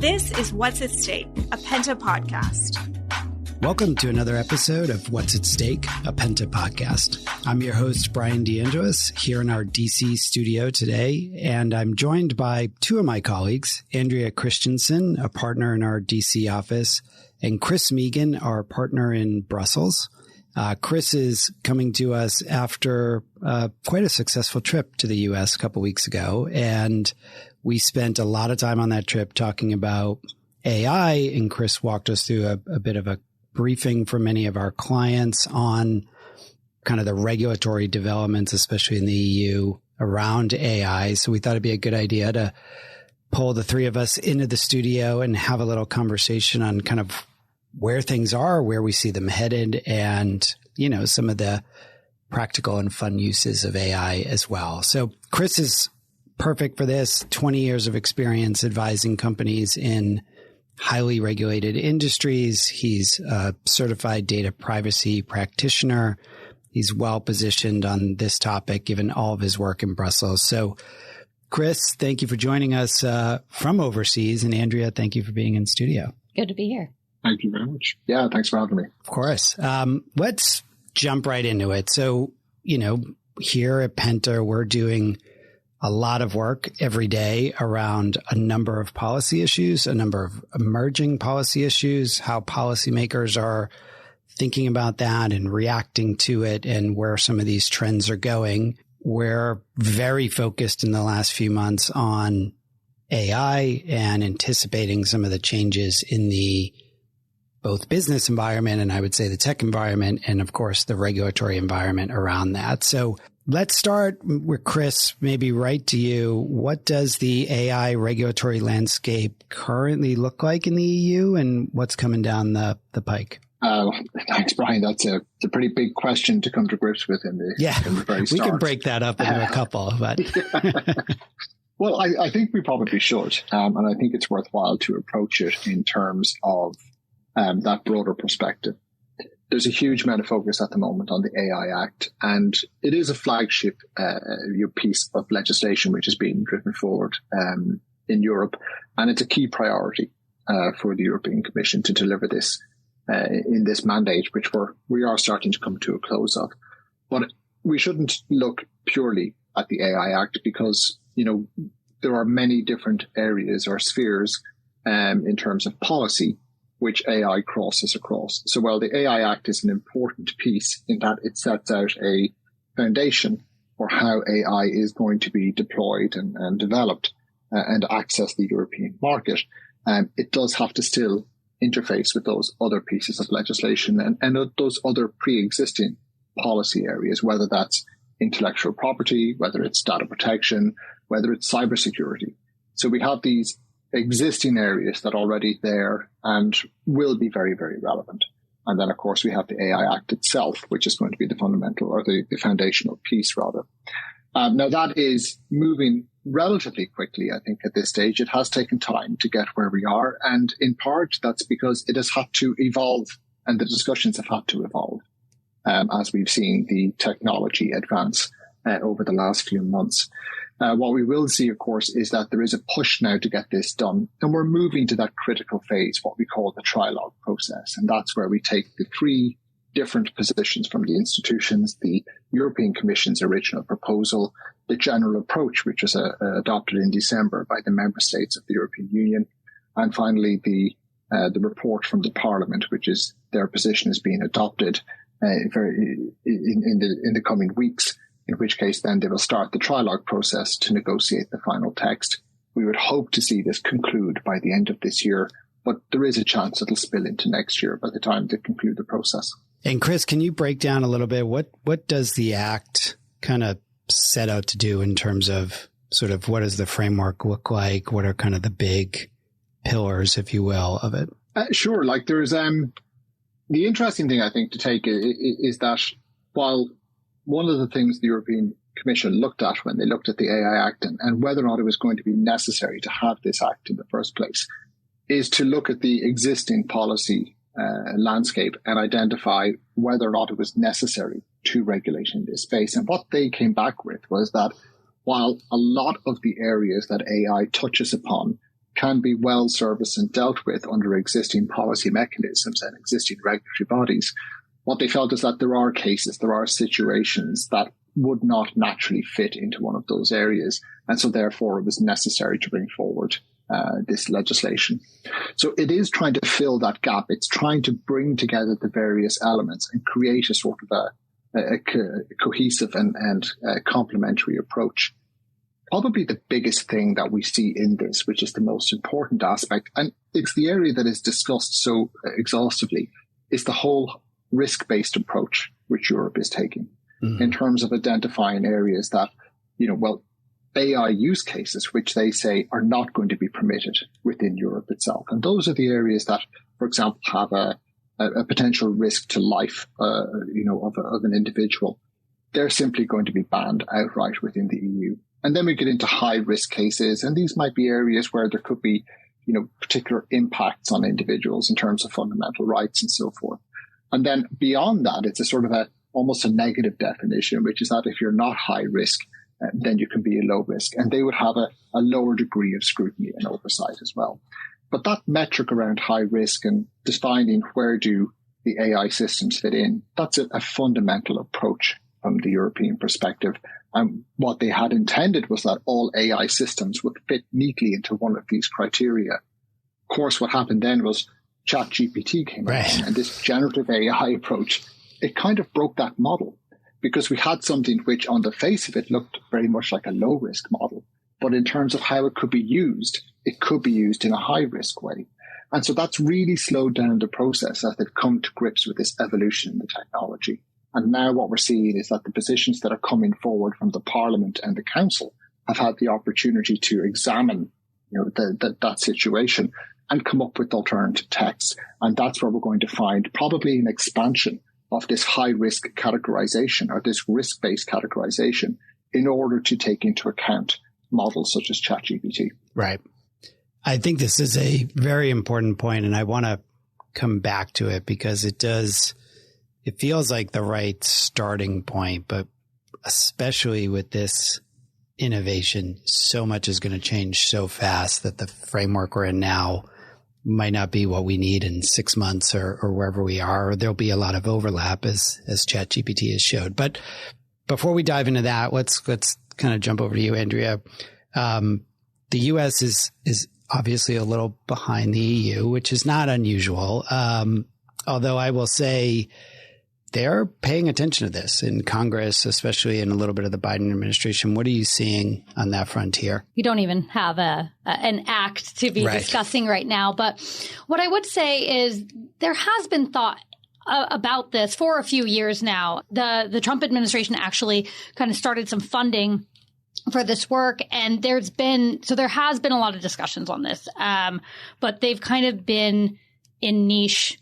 This is What's at Stake, a Penta podcast. Welcome to another episode of What's at Stake, a Penta podcast. I'm your host, Bryan DeAngelis, here in our DC studio today, and I'm joined by two of my colleagues, Andrea Christianson, a partner in our DC office, and Chris Mehigan, our partner in Brussels. Chris is coming to us after quite a successful trip to the U.S. a couple weeks ago, and we spent a lot of time on that trip talking about AI, and Chris walked us through a bit of a briefing for many of our clients on kind of the regulatory developments, especially in the EU, around AI. So we thought it'd be a good idea to pull the three of us into the studio and have a little conversation on kind of where things are, where we see them headed, and, you know, some of the practical and fun uses of AI as well. So Chris is perfect for this, 20 years of experience advising companies in highly regulated industries. He's a certified data privacy practitioner. He's well positioned on this topic, given all of his work in Brussels. So Chris, thank you for joining us from overseas. And Andrea, thank you for being in studio. Good to be here. Thank you very much. Yeah, thanks for having me. Of course. Let's jump right into it. So, you know, here at Penta, we're doing a lot of work every day around a number of policy issues, a number of emerging policy issues, how policymakers are thinking about that and reacting to it, and where some of these trends are going. We're very focused in the last few months on AI and anticipating some of the changes in the both business environment and I would say the tech environment, and of course the regulatory environment around that. So let's start with Chris, maybe right to you. What does the AI regulatory landscape currently look like in the EU, and what's coming down the pike? Thanks, Brian. That's a pretty big question to come to grips with in the very start. We can break that up into a couple. But Well, I think we probably should. And I think it's worthwhile to approach it in terms of that broader perspective. There's a huge amount of focus at the moment on the AI Act, and it is a flagship piece of legislation which is being driven forward in Europe, and it's a key priority for the European Commission to deliver this in this mandate, which we are starting to come to a close of. But we shouldn't look purely at the AI Act because, you know, there are many different areas or spheres in terms of policy which AI crosses across. So while the AI Act is an important piece in that it sets out a foundation for how AI is going to be deployed and developed and access the European market, it does have to still interface with those other pieces of legislation and those other pre-existing policy areas, whether that's intellectual property, whether it's data protection, whether it's cybersecurity. So we have these existing areas that are already there and will be very, very relevant. And then, of course, we have the AI Act itself, which is going to be the fundamental or the foundational piece, rather. Now, that is moving relatively quickly, I think, at this stage. It has taken time to get where we are. And in part, that's because it has had to evolve and the discussions have had to evolve as we've seen the technology advance over the last few months. What we will see, of course, is that there is a push now to get this done. And we're moving to that critical phase, what we call the trilogue process. And that's where we take the three different positions from the institutions, the European Commission's original proposal, the general approach, which was adopted in December by the member states of the European Union, and finally the report from the Parliament, which is their position is being adopted in the coming weeks. In which case, then they will start the trilogue process to negotiate the final text. We would hope to see this conclude by the end of this year, but there is a chance it'll spill into next year by the time they conclude the process. And Chris, can you break down a little bit what does the Act kind of set out to do in terms of sort of what does the framework look like? What are kind of the big pillars, if you will, of it? Sure. Like there's the interesting thing I think to take is that while one of the things the European Commission looked at when they looked at the AI Act and whether or not it was going to be necessary to have this act in the first place is to look at the existing policy landscape and identify whether or not it was necessary to regulate in this space. And what they came back with was that while a lot of the areas that AI touches upon can be well serviced and dealt with under existing policy mechanisms and existing regulatory bodies. What they felt is that there are situations that would not naturally fit into one of those areas. And so therefore it was necessary to bring forward this legislation. So it is trying to fill that gap. It's trying to bring together the various elements and create a sort of a cohesive and complementary approach. Probably the biggest thing that we see in this, which is the most important aspect, and it's the area that is discussed so exhaustively, is the whole risk-based approach which Europe is taking in terms of identifying areas that, AI use cases, which they say are not going to be permitted within Europe itself. And those are the areas that, for example, have a potential risk to life, of an individual. They're simply going to be banned outright within the EU. And then we get into high risk cases, and these might be areas where there could be, particular impacts on individuals in terms of fundamental rights and so forth. And then beyond that, it's a sort of almost a negative definition, which is that if you're not high risk, then you can be a low risk. And they would have a lower degree of scrutiny and oversight as well. But that metric around high risk and defining where do the AI systems fit in, that's a fundamental approach from the European perspective. And what they had intended was that all AI systems would fit neatly into one of these criteria. Of course, what happened then was ChatGPT came along, and this generative AI approach, it kind of broke that model, because we had something which on the face of it looked very much like a low risk model. But in terms of how it could be used, it could be used in a high risk way. And so that's really slowed down the process as they've come to grips with this evolution in the technology. And now what we're seeing is that the positions that are coming forward from the Parliament and the Council have had the opportunity to examine that situation and come up with alternative texts. And that's where we're going to find probably an expansion of this high-risk categorization or this risk-based categorization in order to take into account models such as ChatGPT. Right. I think this is a very important point, and I want to come back to it because it feels like the right starting point, but especially with this innovation, so much is going to change so fast that the framework we're in now might not be what we need in 6 months or wherever we are. Or there'll be a lot of overlap as ChatGPT has showed. But before we dive into that, let's kind of jump over to you, Andrea. The U.S. is obviously a little behind the EU, which is not unusual. Although I will say they're paying attention to this in Congress, especially in a little bit of the Biden administration. What are you seeing on that frontier? We don't even have an act to be discussing right now. But what I would say is there has been thought about this for a few years now. The Trump administration actually kind of started some funding for this work. And there has been a lot of discussions on this. But they've kind of been in niche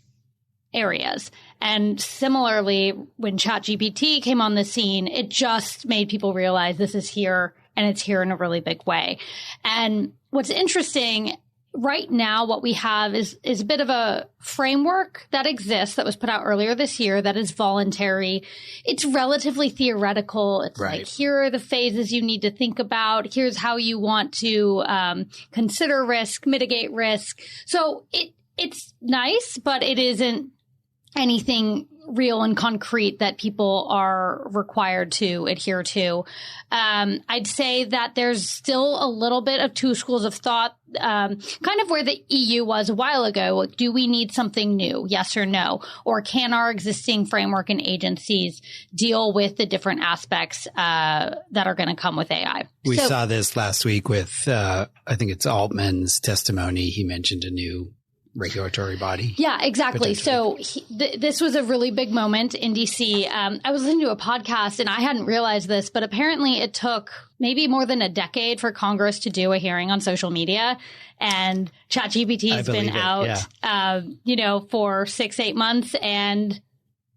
areas. And similarly, when ChatGPT came on the scene, it just made people realize this is here, and it's here in a really big way. And what's interesting right now, what we have is a bit of a framework that exists that was put out earlier this year that is voluntary. It's relatively theoretical. It's like, here are the phases you need to think about. Here's how you want to consider risk, mitigate risk. So it's nice, but it isn't anything real and concrete that people are required to adhere to. I'd say that there's still a little bit of two schools of thought, kind of where the EU was a while ago. Do we need something new? Yes or no? Or can our existing framework and agencies deal with the different aspects that are going to come with AI? We saw this last week with, I think it's Altman's testimony. He mentioned a new regulatory body. Yeah, exactly. So this was a really big moment in DC. I was listening to a podcast and I hadn't realized this, but apparently it took maybe more than a decade for Congress to do a hearing on social media. And ChatGPT has been out, for 6-8 months. And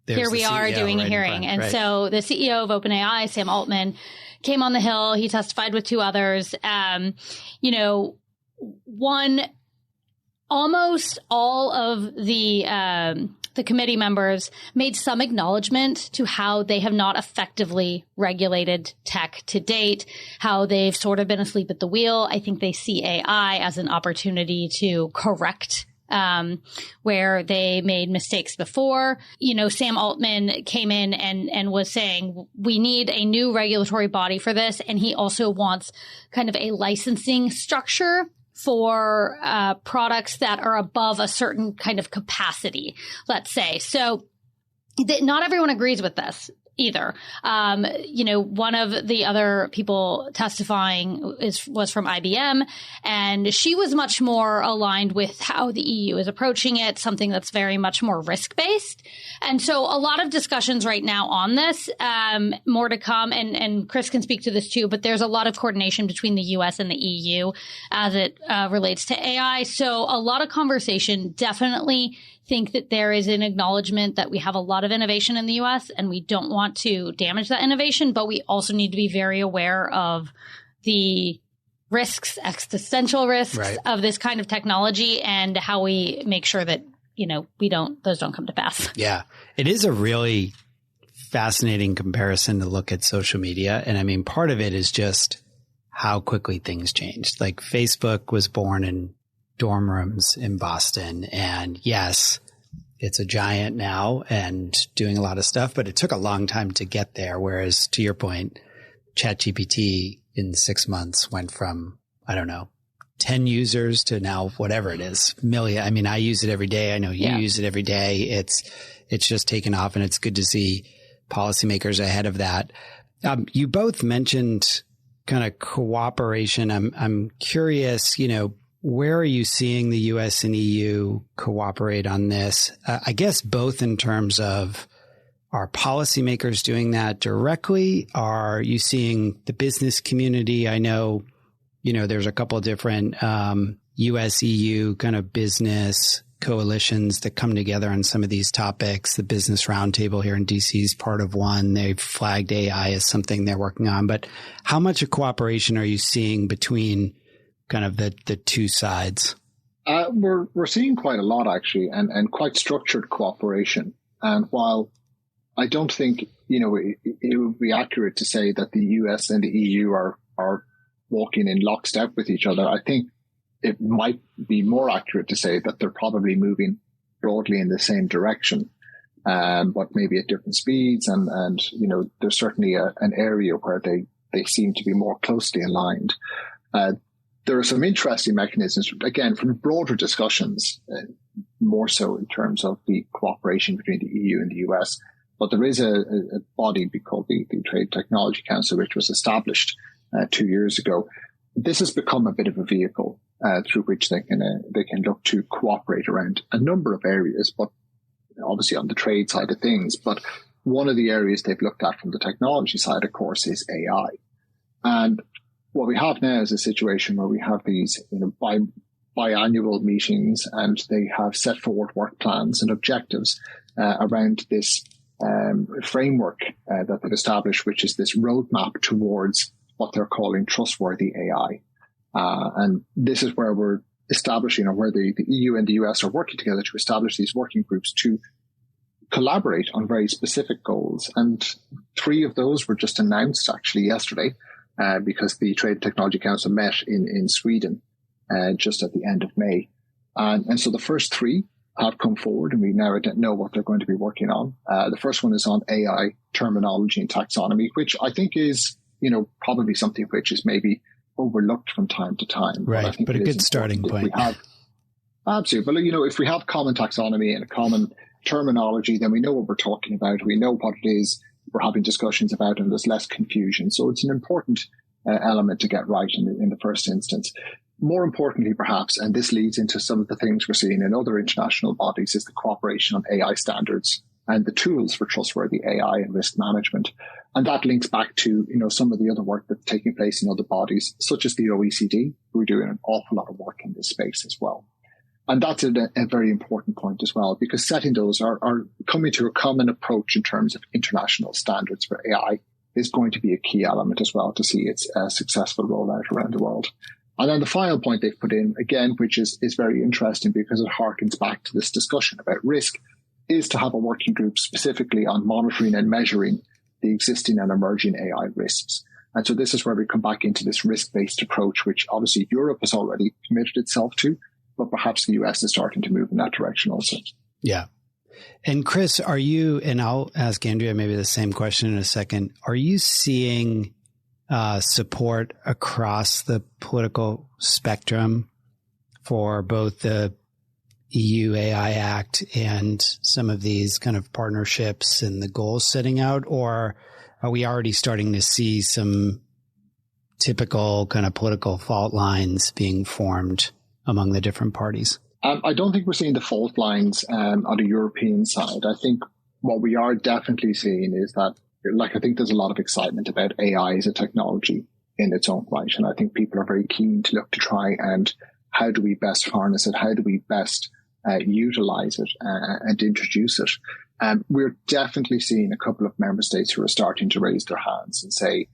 here we are doing a hearing. And so the CEO of OpenAI, Sam Altman, came on the Hill. He testified with two others. Almost all of the the committee members made some acknowledgement to how they have not effectively regulated tech to date, how they've sort of been asleep at the wheel. I think they see AI as an opportunity to correct where they made mistakes before. You know, Sam Altman came in and was saying, we need a new regulatory body for this. And he also wants kind of a licensing structure for products that are above a certain kind of capacity, let's say. So not everyone agrees with this either. You know, one of the other people testifying was from IBM, and she was much more aligned with how the EU is approaching it, something that's very much more risk-based. And so a lot of discussions right now on this, more to come, and Chris can speak to this too, but there's a lot of coordination between the US and the EU as it relates to AI. So a lot of conversation. Definitely think that there is an acknowledgement that we have a lot of innovation in the US and we don't want to damage that innovation, but we also need to be very aware of the risks, existential risks of this kind of technology and how we make sure that, you know, those don't come to pass. Yeah. It is a really fascinating comparison to look at social media. And I mean, part of it is just how quickly things changed. Like Facebook was born in dorm rooms in Boston. And yes, it's a giant now and doing a lot of stuff, but it took a long time to get there. Whereas to your point, ChatGPT in 6 months went from, I don't know, 10 users to now whatever it is, million. I mean, I use it every day. I know you use it every day. It's just taken off, and it's good to see policymakers ahead of that. You both mentioned kind of cooperation. I'm curious, you know, where are you seeing the US and EU cooperate on this? I guess both in terms of, are policymakers doing that directly? Are you seeing the business community? I know, you know, there's a couple of different US, EU kind of business coalitions that come together on some of these topics. The Business Roundtable here in DC is part of one. They've flagged AI as something they're working on. But how much of cooperation are you seeing between kind of the two sides? We're seeing quite a lot, actually, and quite structured cooperation. And while I don't think, you know, it would be accurate to say that the US and the EU are walking in lockstep with each other, I think it might be more accurate to say that they're probably moving broadly in the same direction, but maybe at different speeds. And you know, there's certainly an area where they seem to be more closely aligned. There are some interesting mechanisms, again, from broader discussions, more so in terms of the cooperation between the EU and the US. But there is a body called the Trade Technology Council, which was established 2 years ago. This has become a bit of a vehicle through which they can look to cooperate around a number of areas, but obviously on the trade side of things. But one of the areas they've looked at from the technology side, of course, is AI. And what we have now is a situation where we have these, you know, biannual meetings, and they have set forward work plans and objectives around this framework that they've established, which is this roadmap towards what they're calling trustworthy AI. And this is where we're establishing, or where the EU and the US are working together to establish these working groups to collaborate on very specific goals. And 3 of those were just announced actually yesterday, because the Trade and Technology Council met in Sweden just at the end of May. And so the first 3 have come forward, and we now know what they're going to be working on. The first one is on AI terminology and taxonomy, which I think is, you know, probably something which is maybe overlooked from time to time. Right, but a good starting point. Absolutely. But, you know, if we have common taxonomy and a common terminology, then we know what we're talking about. We know what it is we're having discussions about, and there's less confusion. So it's an important element to get right in the first instance. More importantly, perhaps, and this leads into some of the things we're seeing in other international bodies, is the cooperation on AI standards and the tools for trustworthy AI and risk management. And that links back to, you know, some of the other work that's taking place in other bodies, such as the OECD, who are doing an awful lot of work in this space as well. And that's a very important point as well, because setting those are coming to a common approach in terms of international standards for AI is going to be a key element as well to see its successful rollout around the world. And then the final point they've put in, again, which is very interesting because it harkens back to this discussion about risk, is to have a working group specifically on monitoring and measuring the existing and emerging AI risks. And so this is where we come back into this risk-based approach, which obviously Europe has already committed itself to, but perhaps the US is starting to move in that direction also. Yeah. And Chris, are you, and I'll ask Andrea maybe the same question in a second, are you seeing support across the political spectrum for both the EU AI Act and some of these kind of partnerships and the goals setting out? Or are we already starting to see some typical kind of political fault lines being formed among the different parties? I don't think we're seeing the fault lines on the European side. I think what we are definitely seeing is that, I think there's a lot of excitement about AI as a technology in its own right. And I think people are very keen to look to try and how do we best harness it? How do we best utilize it and introduce it? We're definitely seeing a couple of member states who are starting to raise their hands and say,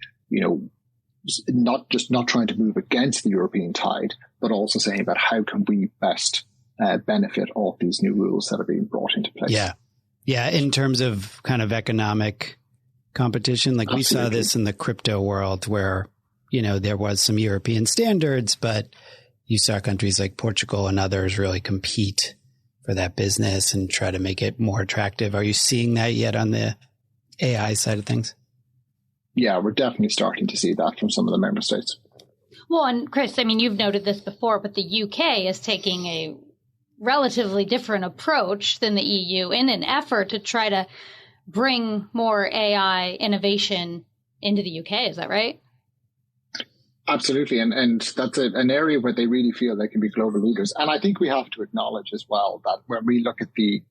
not trying to move against the European tide, but also saying about how can we best benefit off these new rules that are being brought into place. Yeah. Yeah. In terms of kind of economic competition, like Absolutely. We saw this in the crypto world where, there was some European standards, but you saw countries like Portugal and others really compete for that business and try to make it more attractive. Are you seeing that yet on the AI side of things? Yeah, we're definitely starting to see that from some of the member states. Well, and Chris, you've noted this before, but the UK is taking a relatively different approach than the EU in an effort to try to bring more AI innovation into the UK. Is that right? Absolutely. And that's an area where they really feel they can be global leaders. And I think we have to acknowledge as well that when we look at the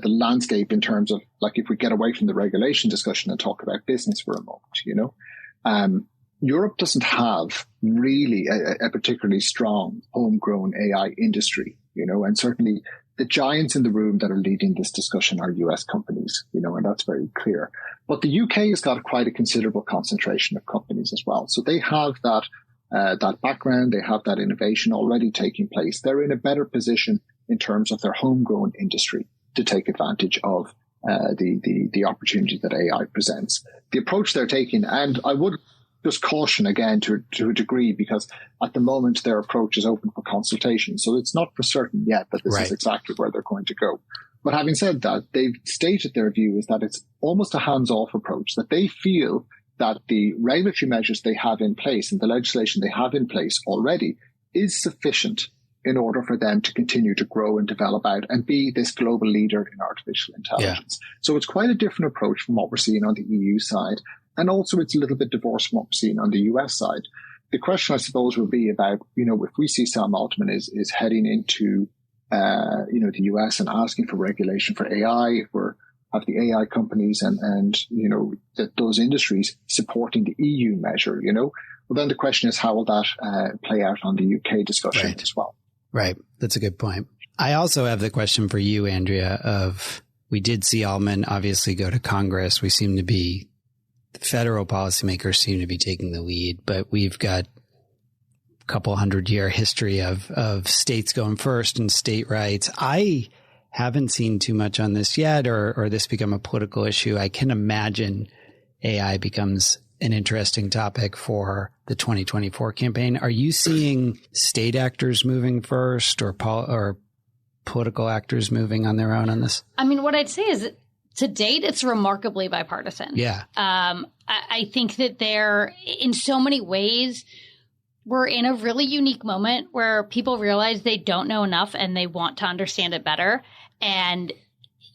landscape in terms of, if we get away from the regulation discussion and talk about business for a moment, Europe doesn't have really a particularly strong homegrown AI industry, and certainly the giants in the room that are leading this discussion are US companies, and that's very clear. But the UK has got quite a considerable concentration of companies as well. So they have that background, they have that innovation already taking place. They're in a better position in terms of their homegrown industry to take advantage of the opportunity that AI presents. The approach they're taking, and I would just caution again to a degree, because at the moment their approach is open for consultation. So it's not for certain yet that this is exactly where they're going to go. But having said that, they've stated their view is that it's almost a hands-off approach, that they feel that the regulatory measures they have in place and the legislation they have in place already is sufficient in order for them to continue to grow and develop out and be this global leader in artificial intelligence. Yeah. So it's quite a different approach from what we're seeing on the EU side. And also it's a little bit divorced from what we're seeing on the US side. The question, I suppose, will be about, if we see Sam Altman is heading into, the US and asking for regulation for AI, if we have the AI companies and those industries supporting the EU measure, well, then the question is, how will that play out on the UK discussion as well? Right. That's a good point. I also have the question for you, Andrea, we did see Altman obviously go to Congress. The federal policymakers seem to be taking the lead, but we've got a couple 100-year history of states going first and state rights. I haven't seen too much on this yet, or this become a political issue. I can imagine AI becomes an interesting topic for the 2024 campaign. Are you seeing state actors moving first or political actors moving on their own on this? What I'd say is, to date, it's remarkably bipartisan. Yeah. I think that in so many ways, we're in a really unique moment where people realize they don't know enough and they want to understand it better. And,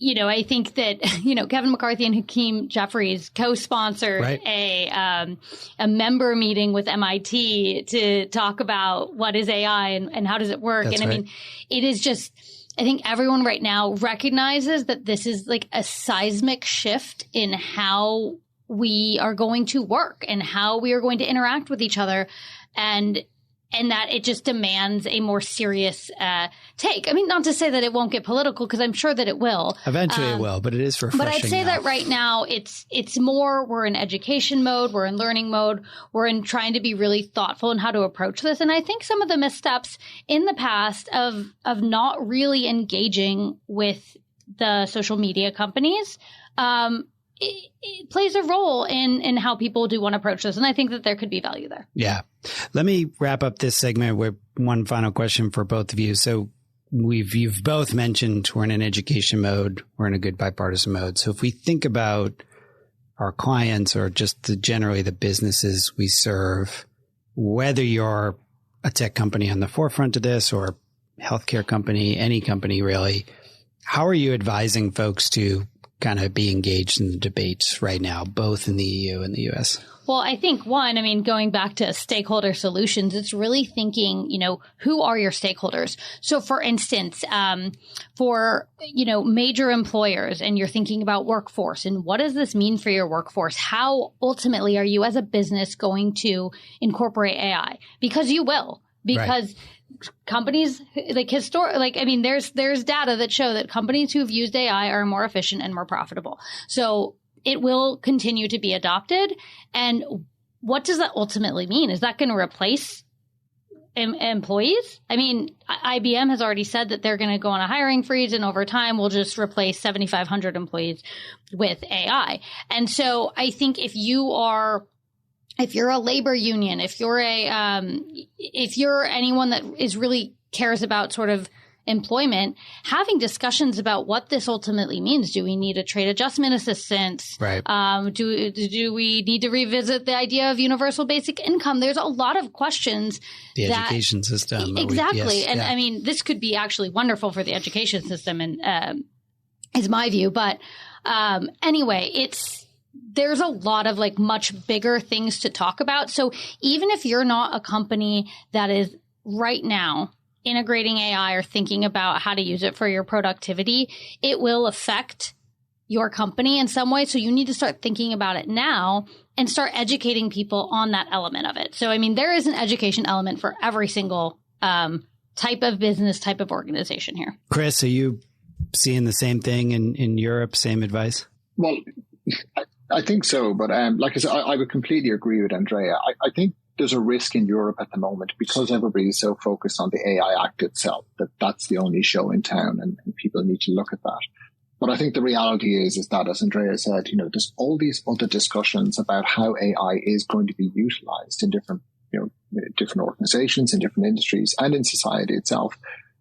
I think that, Kevin McCarthy and Hakeem Jeffries co-sponsored a member meeting with MIT to talk about what is AI and how does it work. That's it is just, I think everyone right now recognizes that this is like a seismic shift in how we are going to work and how we are going to interact with each other, and that it just demands a more serious take. Not to say that it won't get political, because I'm sure that it will. Eventually it will, but it is refreshing. But I'd say that right now it's more, we're in education mode, we're in learning mode, we're in trying to be really thoughtful in how to approach this. And I think some of the missteps in the past of not really engaging with the social media companies, it plays a role in how people do want to approach this. And I think that there could be value there. Yeah. Let me wrap up this segment with one final question for both of you. So you've both mentioned we're in an education mode. We're in a good bipartisan mode. So if we think about our clients or just generally the businesses we serve, whether you're a tech company on the forefront of this or healthcare company, any company really, how are you advising folks to kind of be engaged in the debates right now, both in the EU and the US? Well, I think going back to stakeholder solutions, it's really thinking, who are your stakeholders? So for instance, for, major employers, and you're thinking about workforce and what does this mean for your workforce? How ultimately are you as a business going to incorporate AI? Because you will, because companies there's data that show that companies who've used AI are more efficient and more profitable. So it will continue to be adopted. And what does that ultimately mean? Is that going to replace employees? I mean, IBM has already said that they're going to go on a hiring freeze, and over time we'll just replace 7,500 employees with AI. And so I think if you're a labor union, if you're anyone that is really cares about sort of employment, having discussions about what this ultimately means. Do we need a trade adjustment assistance? Right. Do we need to revisit the idea of universal basic income? There's a lot of questions. The education system. Exactly. I mean, this could be actually wonderful for the education system, and is my view. But anyway, there's a lot of much bigger things to talk about. So even if you're not a company that is right now integrating AI or thinking about how to use it for your productivity, it will affect your company in some way. So you need to start thinking about it now and start educating people on that element of it. So, I mean, there is an education element for every single type of business, type of organization here. Chris, are you seeing the same thing in Europe? Same advice? Well, I think so. But like I said, I would completely agree with Andrea. I think there's a risk in Europe at the moment because everybody is so focused on the AI Act itself that's the only show in town, and people need to look at that. But I think the reality is that, as Andrea said, there's all these other discussions about how AI is going to be utilized in different organizations, in different industries, and in society itself.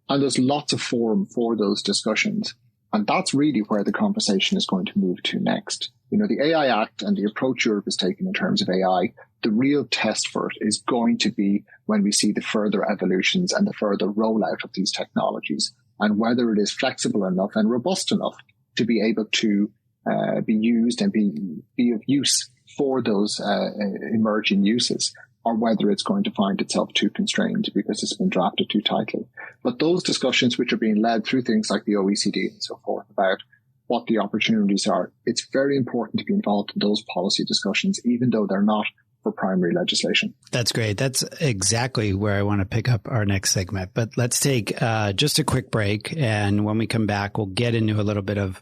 And there's lots of forum for those discussions. And that's really where the conversation is going to move to next. The AI Act and the approach Europe is taking in terms of AI, the real test for it is going to be when we see the further evolutions and the further rollout of these technologies, and whether it is flexible enough and robust enough to be able to be used and be of use for those emerging uses, or whether it's going to find itself too constrained because it's been drafted too tightly. But those discussions, which are being led through things like the OECD and so forth about what the opportunities are, it's very important to be involved in those policy discussions, even though they're not for primary legislation. That's great. That's exactly where I want to pick up our next segment. But let's take just a quick break. And when we come back, we'll get into a little bit of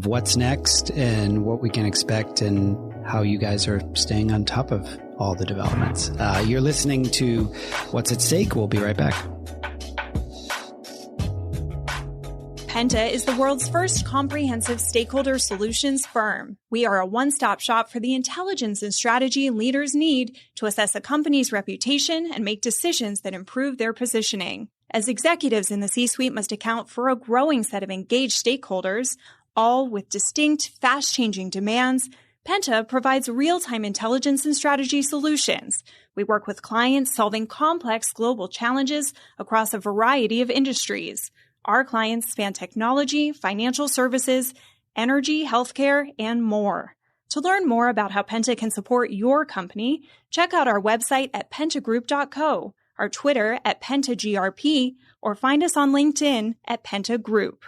what's next and what we can expect and how you guys are staying on top of all the developments. You're listening to What's at Stake. We'll be right back. Penta is the world's first comprehensive stakeholder solutions firm. We are a one-stop shop for the intelligence and strategy leaders need to assess a company's reputation and make decisions that improve their positioning. As executives in the C-suite must account for a growing set of engaged stakeholders, all with distinct, fast-changing demands, Penta provides real-time intelligence and strategy solutions. We work with clients solving complex global challenges across a variety of industries. Our clients span technology, financial services, energy, healthcare, and more. To learn more about how Penta can support your company, check out our website at pentagroup.co, our Twitter at PentaGRP, or find us on LinkedIn at Penta Group.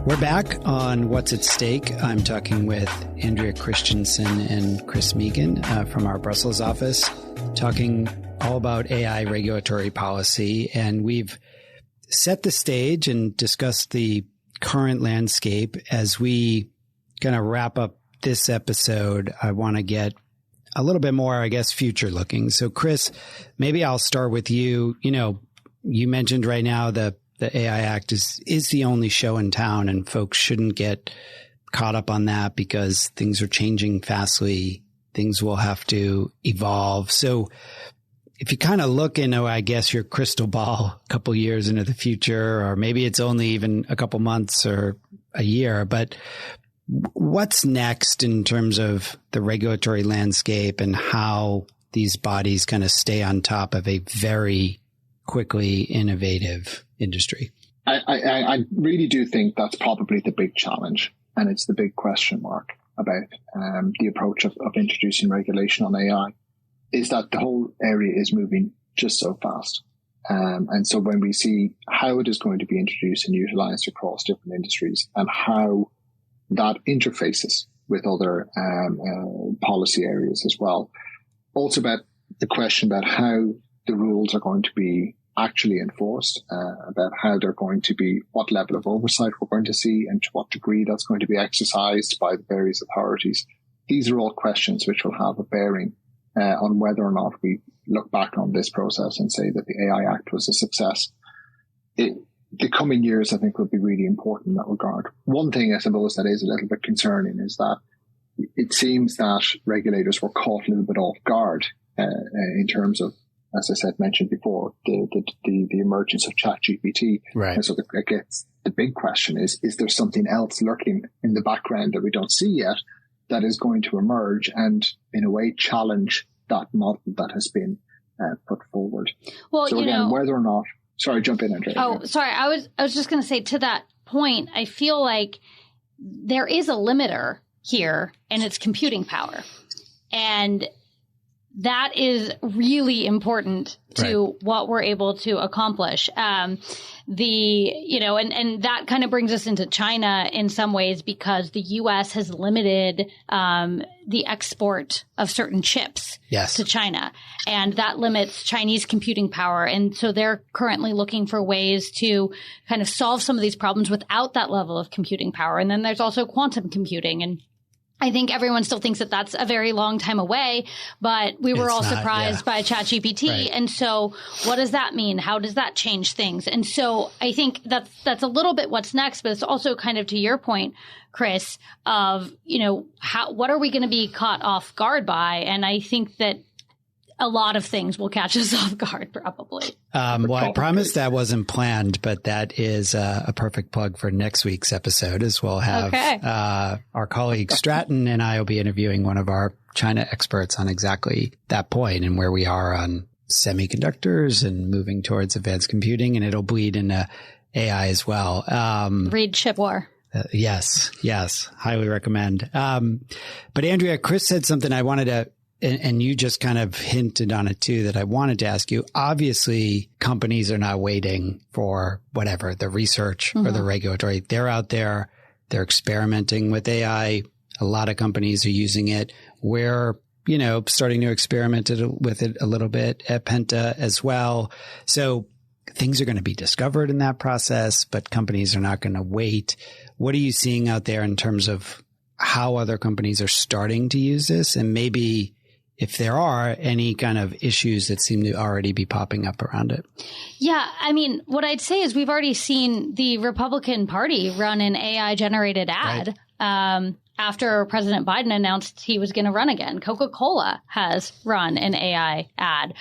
We're back on What's at Stake. I'm talking with Andrea Christianson and Chris Mehigan from our Brussels office, talking all about AI regulatory policy. And we've set the stage and discussed the current landscape. As we kind of wrap up this episode, I want to get a little bit more, I guess, future looking. So Chris, maybe I'll start with you. You mentioned right now the AI Act is the only show in town, and folks shouldn't get caught up on that because things are changing fastly. Things will have to evolve. So if you kind of look into, I guess, your crystal ball a couple years into the future, or maybe it's only even a couple months or a year, but what's next in terms of the regulatory landscape and how these bodies kind of stay on top of a very quickly innovative industry? I really do think that's probably the big challenge, and it's the big question mark about the approach of introducing regulation on AI, is that the whole area is moving just so fast. And so when we see how it is going to be introduced and utilized across different industries and how that interfaces with other policy areas as well, also about the question about how the rules are going to be actually enforced, about how they're going to be, what level of oversight we're going to see, and to what degree that's going to be exercised by the various authorities. These are all questions which will have a bearing on whether or not we look back on this process and say that the AI Act was a success. The coming years, I think, will be really important in that regard. One thing, I suppose, that is a little bit concerning is that it seems that regulators were caught a little bit off guard in terms of, as I said, mentioned before, the emergence of ChatGPT. Right. And so the big question is there something else lurking in the background that we don't see yet that is going to emerge and, in a way, challenge that model that has been put forward? Well, so again, whether or not, sorry, jump in, Andrea. Oh, sorry. I was just going to say, to that point, I feel like there is a limiter here, and it's computing power. And that is really important to what we're able to accomplish. And that kind of brings us into China in some ways, because the U.S. has limited the export of certain chips to China. And that limits Chinese computing power. And so they're currently looking for ways to kind of solve some of these problems without that level of computing power. And then there's also quantum computing. And I think everyone still thinks that that's a very long time away, but we were all surprised by ChatGPT. Right. And so what does that mean? How does that change things? And so I think that's a little bit what's next, but it's also kind of to your point, Chris, of, what are we going to be caught off guard by? And I think that a lot of things will catch us off guard, probably. Well, I promise that wasn't planned, but that is a perfect plug for next week's episode, as we'll have our colleague Stratton and I will be interviewing one of our China experts on exactly that point and where we are on semiconductors and moving towards advanced computing, and it'll bleed into AI as well. Read Chip War. Yes. Highly recommend. But Andrea, Chris said something I wanted to, and you just kind of hinted on it too, that I wanted to ask you. Obviously, companies are not waiting for whatever, the research or the regulatory. They're out there. They're experimenting with AI. A lot of companies are using it. We're, starting to experiment with it a little bit at Penta as well. So things are going to be discovered in that process, but companies are not going to wait. What are you seeing out there in terms of how other companies are starting to use this, and maybe if there are any kind of issues that seem to already be popping up around it? Yeah. I mean, what I'd say is we've already seen the Republican Party run an AI-generated ad after President Biden announced he was going to run again. Coca-Cola has run an AI ad.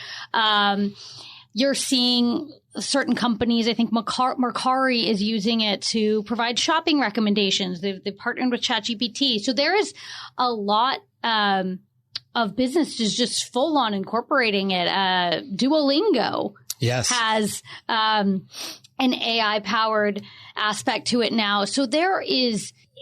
You're seeing certain companies, I think Mercari is using it to provide shopping recommendations. They've partnered with ChatGPT. So there is a lot of businesses just full on incorporating it. Duolingo has an AI powered aspect to it now. So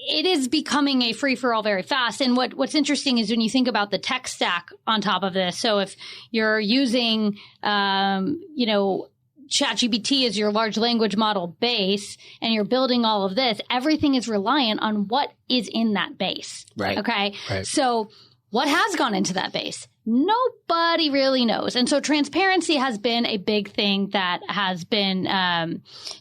it is becoming a free for all very fast. And what's interesting is when you think about the tech stack on top of this. So if you're using, ChatGPT is your large language model base, and you're building all of this, everything is reliant on what is in that base. Right. Okay. Right. So what has gone into that base? Nobody really knows. And so transparency has been a big thing that has been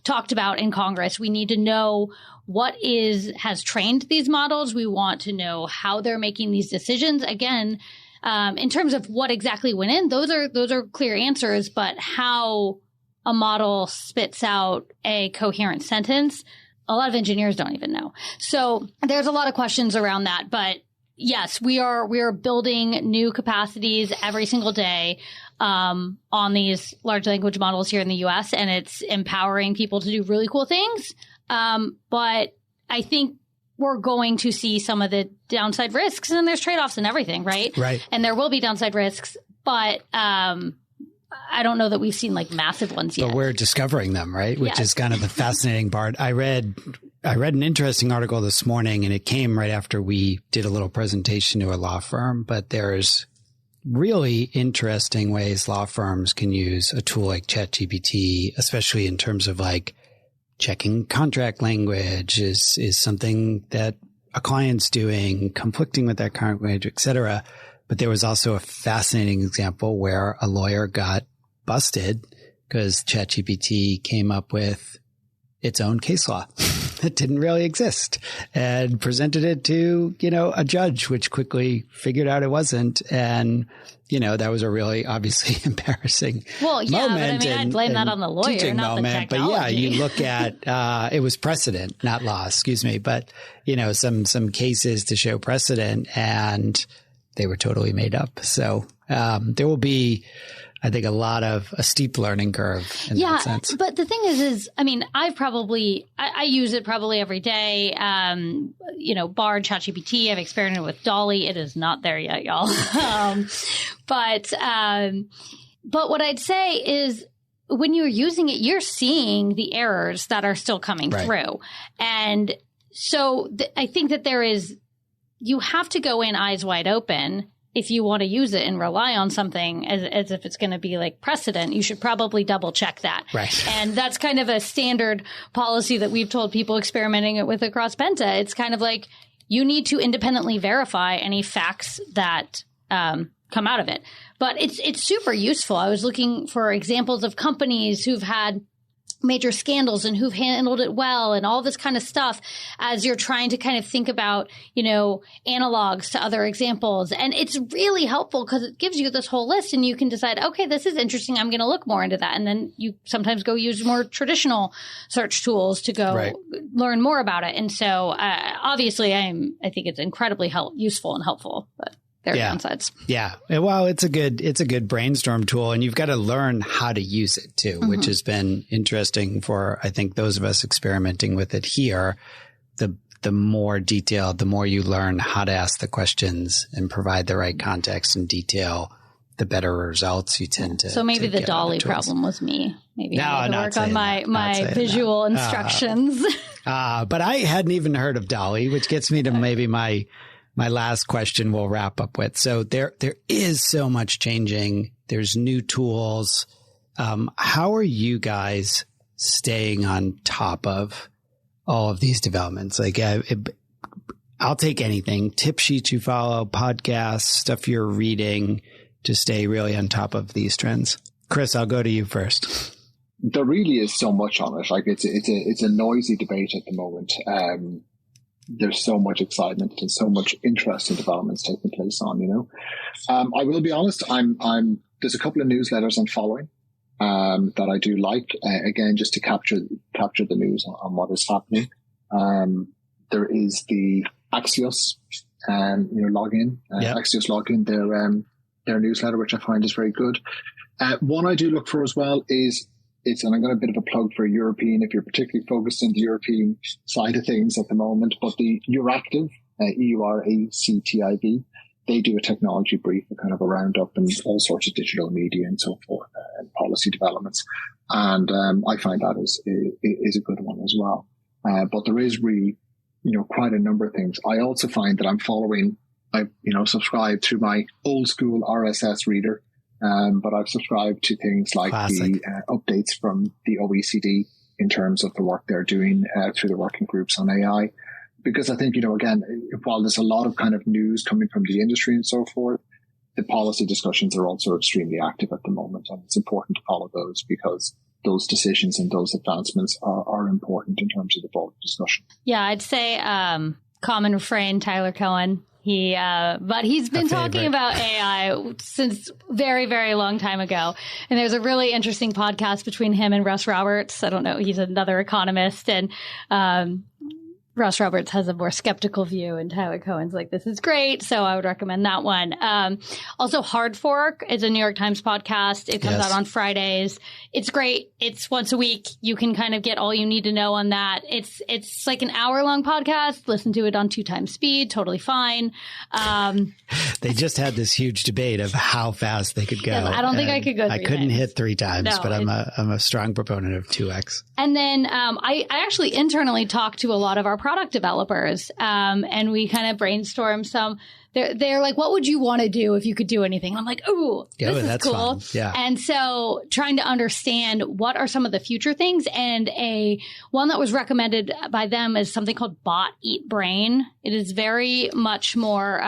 talked about in Congress. We need to know what has trained these models. We want to know how they're making these decisions. Again, In terms of what exactly went in, those are clear answers, but how a model spits out a coherent sentence, a lot of engineers don't even know. So there's a lot of questions around that, but yes, we are building new capacities every single day on these large language models here in the US, and it's empowering people to do really cool things. But I think we're going to see some of the downside risks, and there's trade-offs and everything, right? Right. And there will be downside risks, but I don't know that we've seen like massive ones yet. But we're discovering them, right? Which is kind of the fascinating part. I read an interesting article this morning, and it came right after we did a little presentation to a law firm, but there's really interesting ways law firms can use a tool like ChatGPT, especially in terms of like checking contract language is something that a client's doing, conflicting with that contract language, et cetera. But there was also a fascinating example where a lawyer got busted because ChatGPT came up with its own case law that didn't really exist and presented it to, a judge, which quickly figured out it wasn't. And, that was a really obviously embarrassing moment. But I mean, I'd blame that on the lawyer, not the technology. But yeah, you look at, it was precedent, not law, excuse me. But, some cases to show precedent, and they were totally made up. So there will be, I think, a steep learning curve in that sense. But the thing is, I mean, I use it probably every day. Bar ChatGPT, I've experimented with DALL-E. It is not there yet, y'all. But what I'd say is when you're using it, you're seeing the errors that are still coming through. And so I think that you have to go in eyes wide open. If you want to use it and rely on something as if it's going to be like precedent, you should probably double check that. Right. And that's kind of a standard policy that we've told people experimenting it with across Penta. It's kind of like you need to independently verify any facts that come out of it. But it's super useful. I was looking for examples of companies who've had major scandals and who've handled it well and all this kind of stuff as you're trying to kind of think about, analogs to other examples. And it's really helpful because it gives you this whole list and you can decide, okay, this is interesting. I'm going to look more into that. And then you sometimes go use more traditional search tools to go learn more about it. And so obviously I think it's incredibly useful and helpful, but there are downsides. Yeah. Well, it's a good brainstorm tool, and you've got to learn how to use it too, which has been interesting for, I think, those of us experimenting with it here. The more detailed, the more you learn how to ask the questions and provide the right context and detail, the better results you tend to. So maybe the DALL-E problem was me. Maybe I need to work on my visual instructions. But I hadn't even heard of DALL-E, which gets me to maybe my last question we'll wrap up with. So there is so much changing. There's new tools. How are you guys staying on top of all of these developments? Like, I'll take anything, tip sheets you follow, podcasts, stuff you're reading to stay really on top of these trends. Chris, I'll go to you first. There really is so much on it. Like it's a noisy debate at the moment. There's so much excitement and so much interesting developments taking place on, I will be honest, there's a couple of newsletters I'm following that I do like, again, just to capture the news on what is happening. There is the Axios login, Axios login, their newsletter, which I find is very good. One I do look for as well is, and I'm going to a bit of a plug for European, if you're particularly focused on the European side of things at the moment, but the Euractiv, EURACTIV, they do a technology brief, a kind of a roundup and all sorts of digital media and so forth, and policy developments. And I find that is a good one as well. But there is really, quite a number of things. I also find that I subscribe to my old school RSS reader. But I've subscribed to things like the updates from the OECD in terms of the work they're doing through the working groups on AI. Because I think, again, while there's a lot of kind of news coming from the industry and so forth, the policy discussions are also extremely active at the moment. And it's important to follow those because those decisions and those advancements are important in terms of the broader discussion. Yeah, I'd say common refrain, Tyler Cohen. But he's been talking about AI since very, very long time ago. And there's a really interesting podcast between him and Russ Roberts. I don't know. He's another economist. And Russ Roberts has a more skeptical view, and Tyler Cohen's like, this is great. So I would recommend that one. Also, Hard Fork is a New York Times podcast. It comes out on Fridays. It's great. It's once a week. You can kind of get all you need to know on that. It's like an hour-long podcast. Listen to it on 2 times speed. Totally fine. They just had this huge debate of how fast they could go. Yes, I don't think I could go 3 times. I couldn't hit 3 times, but I'm a strong proponent of 2x. And then I actually internally talked to a lot of our product developers, and we kind of brainstormed some. They're like, what would you want to do if you could do anything? And I'm like, ooh, this is cool. Fun. Yeah. And so trying to understand what are some of the future things, and one that was recommended by them is something called Bot Eat Brain. It is very much more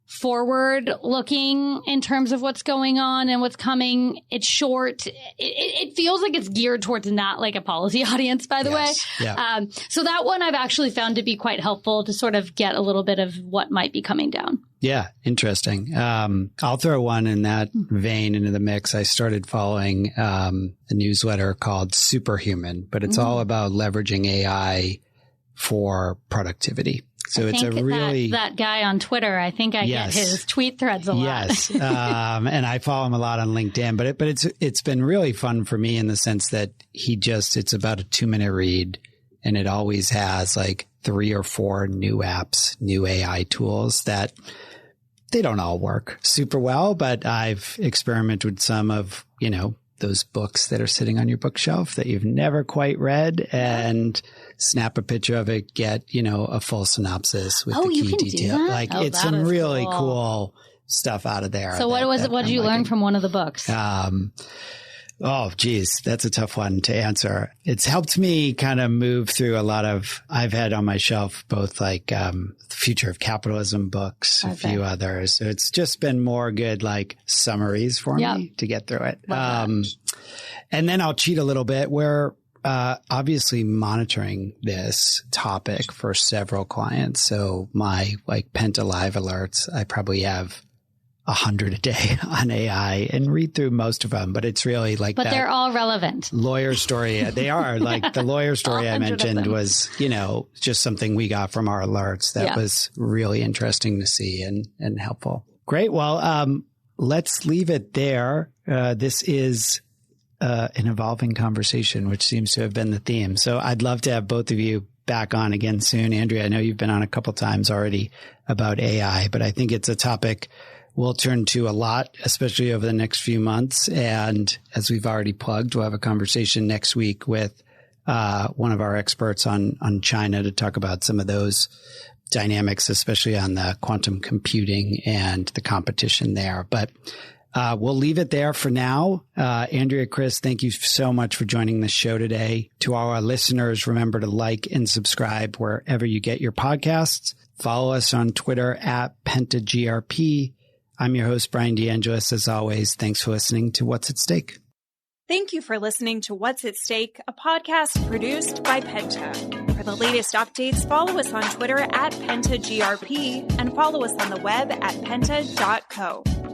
forward looking in terms of what's going on and what's coming. It's short. It feels like it's geared towards not like a policy audience, by the way. Yeah. So that one I've actually found to be quite helpful to sort of get a little bit of what might be coming down. Yeah. Interesting. I'll throw one in that vein into the mix. I started following a newsletter called Superhuman, but it's all about leveraging AI for productivity. So it's a really that guy on Twitter. I think I get his tweet threads a lot. Yes, and I follow him a lot on LinkedIn. But it's been really fun for me in the sense that it's about a 2-minute read, and it always has like 3 or 4 new apps, new AI tools that they don't all work super well. But I've experimented with some of those books that are sitting on your bookshelf that you've never quite read, and snap a picture of it, get, a full synopsis with the key detail. Like it's some really cool stuff out of there. So what did you learn from one of the books? Oh, geez, that's a tough one to answer. It's helped me kind of move through I've had on my shelf both like Future of Capitalism books, a few others. So it's just been more good like summaries for me to get through it. And then I'll cheat a little bit. We're obviously monitoring this topic for several clients. So my like Penta Live alerts, I probably have 100 a day on AI and read through most of them, but it's really like But they're all relevant. Lawyer story. They are like the lawyer story I mentioned was, just something we got from our alerts that was really interesting to see and helpful. Great. Well, let's leave it there. This is an evolving conversation, which seems to have been the theme. So I'd love to have both of you back on again soon. Andrea, I know you've been on a couple times already about AI, but I think it's a topic we'll turn to a lot, especially over the next few months. And as we've already plugged, we'll have a conversation next week with one of our experts on China to talk about some of those dynamics, especially on the quantum computing and the competition there. But we'll leave it there for now. Andrea, Chris, thank you so much for joining the show today. To all our listeners, remember to like and subscribe wherever you get your podcasts. Follow us on Twitter at PentaGRP. I'm your host, Bryan DeAngelis. As always, thanks for listening to What's at Stake. Thank you for listening to What's at Stake, a podcast produced by Penta. For the latest updates, follow us on Twitter at PentaGRP and follow us on the web at penta.co.